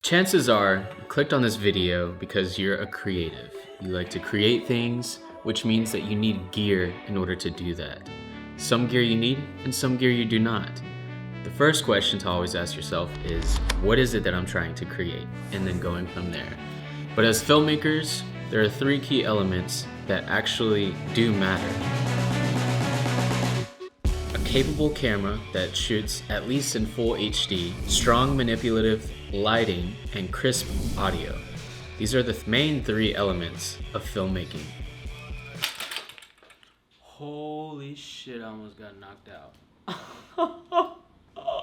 Chances are you clicked on this video because you're a creative. You like to create things, which means that you need gear in order to do that. Some gear you need and some gear you do not. The first question to always ask yourself is, what is it that I'm trying to create? And then going from there. But as filmmakers, there are three key elements that actually do matter. A capable camera that shoots at least in full HD, strong manipulative lighting, and crisp audio. These are the main three elements of filmmaking. Holy shit, I almost got knocked out.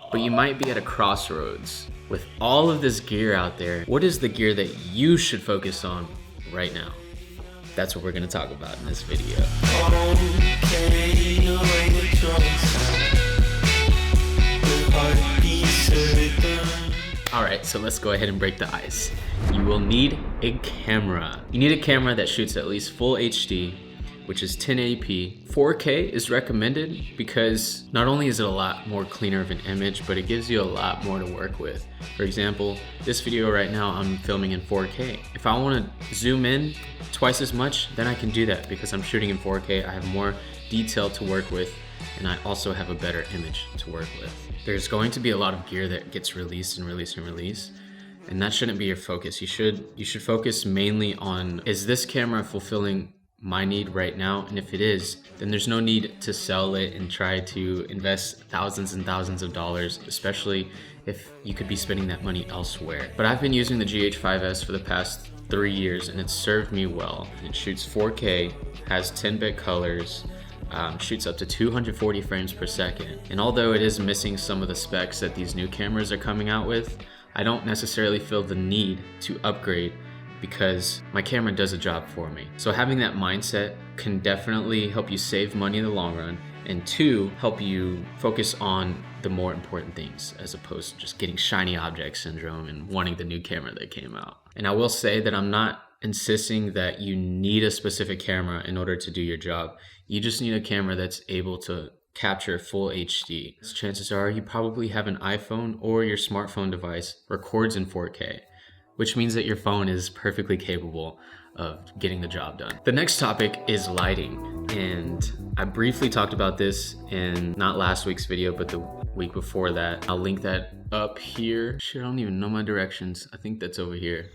But you might be at a crossroads. With all of this gear out there, what is the gear that you should focus on right now? That's what we're gonna talk about in this video. Alright, so let's go ahead and break the ice. You will need a camera. You need a camera that shoots at least full HD, which is 1080p. 4K is recommended because not only is it a lot more cleaner of an image, but it gives you a lot more to work with. For example, this video right now I'm filming in 4K. If I want to zoom in twice as much, then I can do that because I'm shooting in 4K. I have more detail to work with, and I also have a better image to work with. There's going to be a lot of gear that gets released, and that shouldn't be your focus. You should focus mainly on, is this camera fulfilling my need right now? And if it is, then there's no need to sell it and try to invest thousands and thousands of dollars, especially if you could be spending that money elsewhere. But I've been using the GH5S for the past 3 years and it's served me well. It shoots 4K, has 10-bit colors, shoots up to 240 frames per second. And although it is missing some of the specs that these new cameras are coming out with, I don't necessarily feel the need to upgrade because my camera does a job for me. So having that mindset can definitely help you save money in the long run, and two, help you focus on the more important things as opposed to just getting shiny object syndrome and wanting the new camera that came out. And I will say that I'm not insisting that you need a specific camera in order to do your job. You just need a camera that's able to capture full HD. So chances are you probably have an iPhone or your smartphone device records in 4K. Which means that your phone is perfectly capable of getting the job done. The next topic is lighting. And I briefly talked about this in not last week's video, but the week before that. I'll link that up here. Shit, I don't even know my directions. I think that's over here.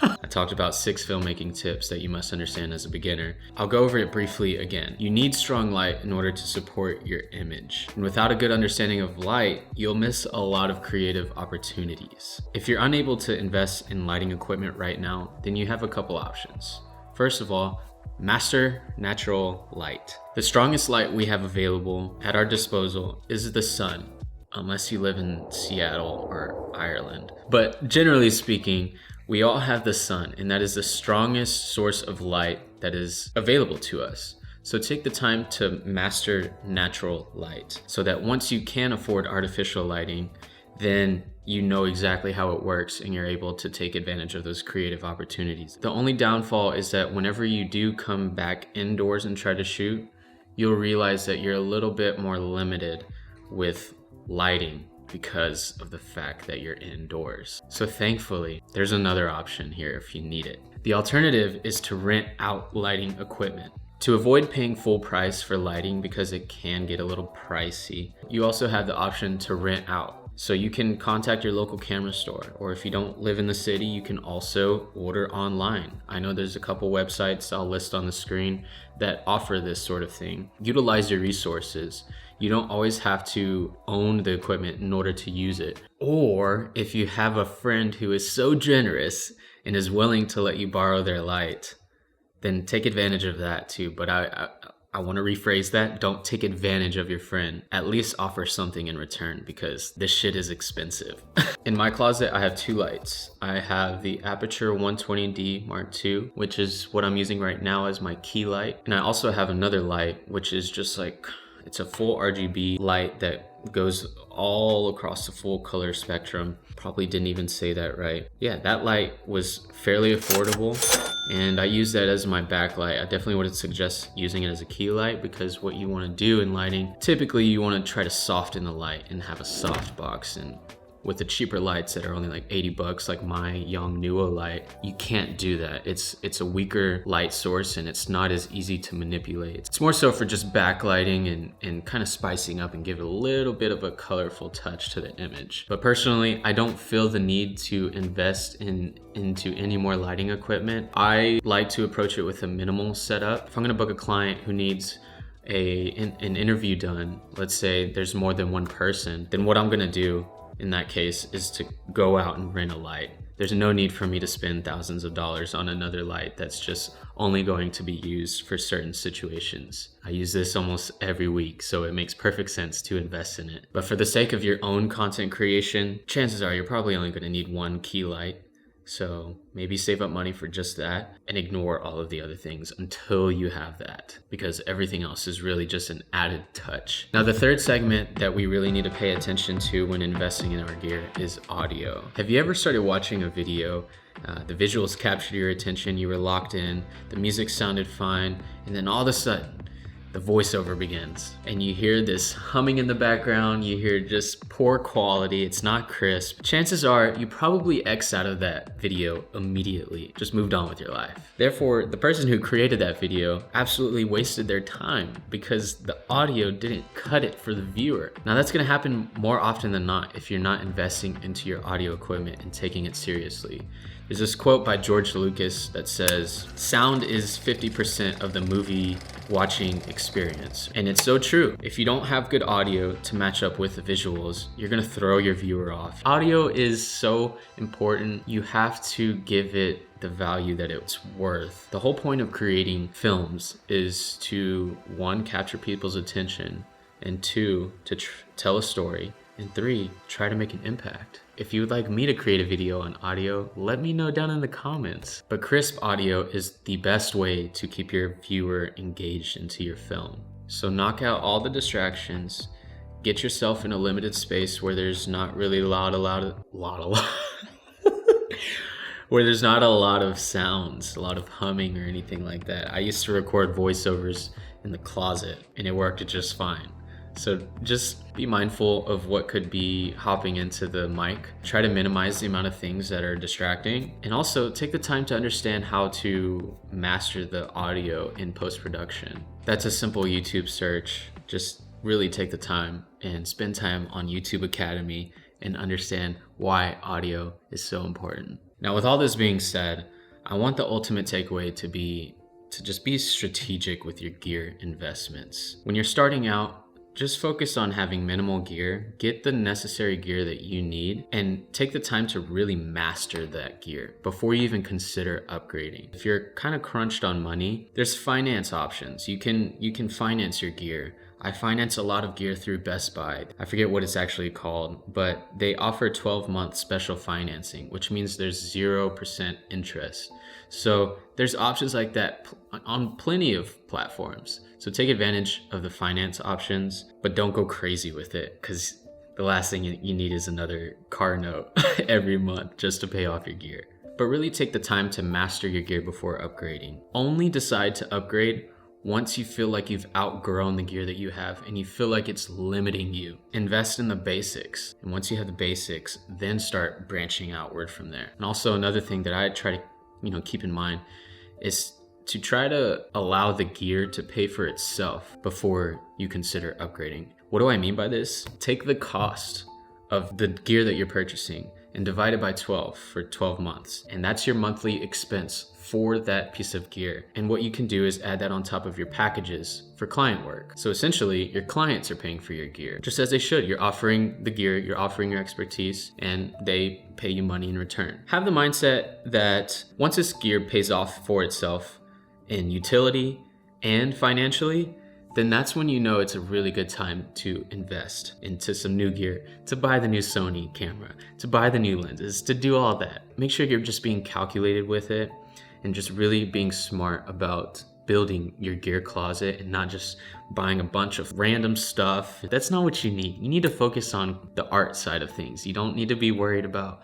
I talked about 6 filmmaking tips that you must understand as a beginner. I'll go over it briefly again. You need strong light in order to support your image. And without a good understanding of light, you'll miss a lot of creative opportunities. If you're unable to invest in lighting equipment right now, then you have a couple options. First of all, master natural light. The strongest light we have available at our disposal is the sun, unless you live in Seattle or Ireland. But generally speaking, we all have the sun, and that is the strongest source of light that is available to us. So take the time to master natural light so that once you can afford artificial lighting, then you know exactly how it works and you're able to take advantage of those creative opportunities. The only downfall is that whenever you do come back indoors and try to shoot, you'll realize that you're a little bit more limited with lighting because of the fact that you're indoors. So thankfully, there's another option here if you need it. The alternative is to rent out lighting equipment. To avoid paying full price for lighting because it can get a little pricey, you also have the option to rent out. So you can contact your local camera store, or if you don't live in the city, you can also order online. I know there's a couple websites I'll list on the screen that offer this sort of thing. Utilize your resources. You don't always have to own the equipment in order to use it. Or if you have a friend who is so generous and is willing to let you borrow their light, then take advantage of that too. But I want to rephrase that. Don't take advantage of your friend. At least offer something in return because this shit is expensive. In my closet, I have 2 lights. I have the Aperture 120D Mark II, which is what I'm using right now as my key light. And I also have another light, which is just like, it's a full RGB light that goes all across the full color spectrum. Probably didn't even say that right. Yeah, that light was fairly affordable and I use that as my backlight. I definitely wouldn't suggest using it as a key light because what you want to do in lighting, typically you want to try to soften the light and have a soft box, and with the cheaper lights that are only like 80 bucks, like my Young Nuo light. You can't do that. It's a weaker light source and it's not as easy to manipulate. It's more so for just backlighting and kind of spicing up and give it a little bit of a colorful touch to the image. But personally, I don't feel the need to invest into any more lighting equipment. I like to approach it with a minimal setup. If I'm gonna book a client who needs an interview done, let's say there's more than one person, then what I'm gonna do in that case is to go out and rent a light. There's no need for me to spend thousands of dollars on another light that's just only going to be used for certain situations. I use this almost every week, so it makes perfect sense to invest in it. But for the sake of your own content creation, chances are you're probably only gonna need one key light. So maybe save up money for just that and ignore all of the other things until you have that, because everything else is really just an added touch. Now, the third segment that we really need to pay attention to when investing in our gear is audio. Have you ever started watching a video, the visuals captured your attention, you were locked in, the music sounded fine, and then all of a sudden, the voiceover begins and you hear this humming in the background, you hear just poor quality, it's not crisp. Chances are you probably X out of that video immediately, just moved on with your life. Therefore, the person who created that video absolutely wasted their time because the audio didn't cut it for the viewer. Now that's gonna happen more often than not if you're not investing into your audio equipment and taking it seriously. There's this quote by George Lucas that says, "Sound is 50% of the movie watching experience." And it's so true. If you don't have good audio to match up with the visuals, you're gonna throw your viewer off. Audio is so important. You have to give it the value that it's worth. The whole point of creating films is to, one, capture people's attention, and two, to tell a story, and three, try to make an impact. If you would like me to create a video on audio, let me know down in the comments. But crisp audio is the best way to keep your viewer engaged into your film. So knock out all the distractions, get yourself in a limited space where there's not really where there's not a lot of sounds, a lot of humming or anything like that. I used to record voiceovers in the closet and it worked just fine. So just be mindful of what could be hopping into the mic. Try to minimize the amount of things that are distracting. And also take the time to understand how to master the audio in post-production. That's a simple YouTube search. Just really take the time and spend time on YouTube Academy and understand why audio is so important. Now, with all this being said, I want the ultimate takeaway to just be strategic with your gear investments. When you're starting out, just focus on having minimal gear, get the necessary gear that you need, and take the time to really master that gear before you even consider upgrading. If you're kind of crunched on money, there's finance options. You can finance your gear. I finance a lot of gear through Best Buy. I forget what it's actually called, but they offer 12-month special financing, which means there's 0% interest. So there's options like that on plenty of platforms. So take advantage of the finance options, but don't go crazy with it, because the last thing you need is another car note every month just to pay off your gear. But really take the time to master your gear before upgrading. Only decide to upgrade once you feel like you've outgrown the gear that you have and you feel like it's limiting you. Invest in the basics. And once you have the basics, then start branching outward from there. And also another thing that I try to keep in mind is to try to allow the gear to pay for itself before you consider upgrading. What do I mean by this? Take the cost of the gear that you're purchasing and divide it by 12 for 12 months. And that's your monthly expense for that piece of gear. And what you can do is add that on top of your packages for client work. So essentially, your clients are paying for your gear, just as they should. You're offering the gear, you're offering your expertise, and they pay you money in return. Have the mindset that once this gear pays off for itself in utility and financially, then that's when you know it's a really good time to invest into some new gear, to buy the new Sony camera, to buy the new lenses, to do all that. Make sure you're just being calculated with it and just really being smart about building your gear closet and not just buying a bunch of random stuff. That's not what you need. You need to focus on the art side of things. You don't need to be worried about,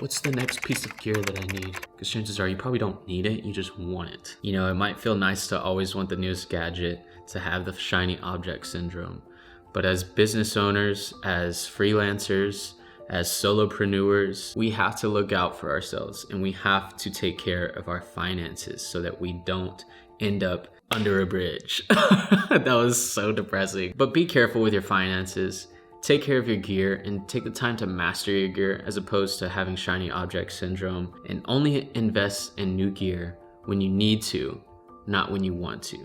what's the next piece of gear that I need? Because chances are you probably don't need it, you just want it. It might feel nice to always want the newest gadget, to have the shiny object syndrome. But as business owners, as freelancers, as solopreneurs, we have to look out for ourselves and we have to take care of our finances so that we don't end up under a bridge. That was so depressing. But be careful with your finances. Take care of your gear and take the time to master your gear as opposed to having shiny object syndrome, and only invest in new gear when you need to, not when you want to.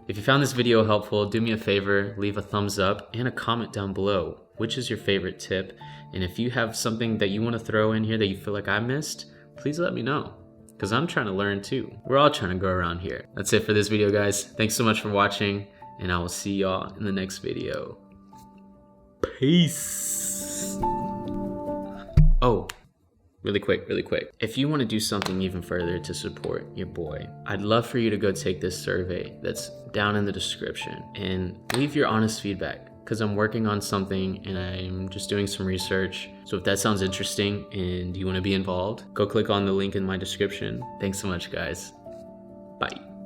If you found this video helpful, do me a favor, leave a thumbs up and a comment down below. Which is your favorite tip? And if you have something that you want to throw in here that you feel like I missed, please let me know, because I'm trying to learn too. We're all trying to grow around here. That's it for this video, guys. Thanks so much for watching, and I will see y'all in the next video. Peace. Oh, really quick. If you want to do something even further to support your boy, I'd love for you to go take this survey that's down in the description and leave your honest feedback, because I'm working on something and I'm just doing some research. So if that sounds interesting and you want to be involved, go click on the link in my description. Thanks so much, guys. Bye.